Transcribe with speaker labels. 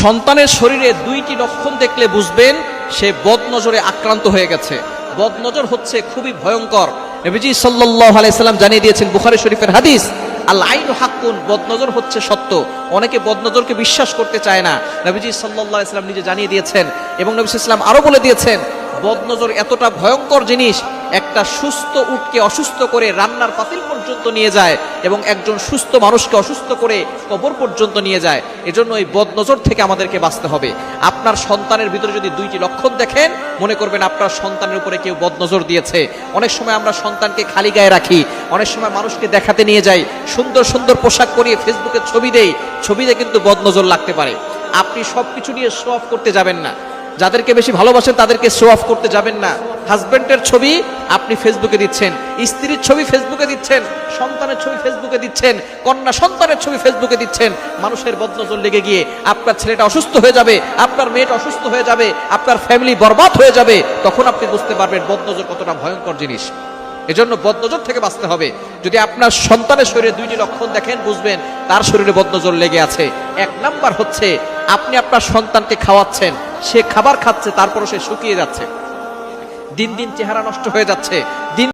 Speaker 1: সন্তানের শরীরে দুইটি লক্ষণ দেখলে বুঝবেন সে বদনজরে আক্রান্ত হয়ে গেছে। বদনজর হচ্ছে খুবই ভয়ঙ্কর। নবীজি সাল্লাল্লাহু আলাইহি সাল্লাম জানিয়ে দিয়েছেন, বুখারী শরীফের হাদিস, আল আইনু হাক্কুন, বদনজর হচ্ছে সত্য। অনেকে বদনজরকে বিশ্বাস করতে চায় না। নবীজি সাল্লাল্লাহু আলাইহি সাল্লাম নিজে জানিয়ে দিয়েছেন এবং নবী সাল্লাল্লাহু আলাইহি সাল্লাম আরো বলে দিয়েছেন, বদনজর এতটা ভয়ঙ্কর জিনিস, একটা সুস্থ উটকে অসুস্থ করে রান্নার পাতিল পর্যন্ত নিয়ে যায় এবং একজন সুস্থ মানুষকে অসুস্থ করে কবর পর্যন্ত নিয়ে যায়। এজন্য এই বদনজর থেকে আমাদেরকে বাঁচতে হবে। আপনার সন্তানের ভিতরে যদি দুইটি লক্ষণ দেখেন, মনে করবেন আপনার সন্তানের উপরে কেউ বদনজর দিয়েছে। অনেক সময় আমরা সন্তানকে খালি গায়ে রাখি, অনেক সময় মানুষকে দেখাতে নিয়ে যাই, সুন্দর সুন্দর পোশাক পরিয়ে ফেসবুকে ছবি দেই, ছবিতে কিন্তু বদনজর লাগতে পারে। আপনি সবকিছু নিয়ে শো অফ করতে যাবেন না। যাদেরকে বেশি ভালোবাসেন তাদেরকে শো অফ করতে যাবেন না। হাজবেন্ডের ছবি আপনি ফেসবুকে দিচ্ছেন, স্ত্রীর ছবি ফেসবুকে দিচ্ছেন, সন্তানের ছবি ফেসবুকে দিচ্ছেন, কন্যা সন্তানের ছবি ফেসবুকে দিচ্ছেন। মানুষের বদনজর লেগে গিয়ে আপনার ছেলেটা অসুস্থ হয়ে যাবে, আপনার মেয়েটা অসুস্থ হয়ে যাবে, আপনার ফ্যামিলি বরবাদ হয়ে যাবে। তখন আপনি বুঝতে পারবেন বদনজর কতটা ভয়ঙ্কর জিনিস। এজন্য বদনজর থেকে বাঁচতে হবে। যদি আপনার সন্তানের শরীরে দুইটি লক্ষণ দেখেন, বুঝবেন তার শরীরে বদনজর লেগে আছে। এক নাম্বার হচ্ছে, আপনি আপনার সন্তানকে খাওয়াচ্ছেন, সে খাবার খাচ্ছে, তারপরও সে শুকিয়ে যাচ্ছে, দিন দিন চেহারা নষ্ট হয়ে যাচ্ছে, দিন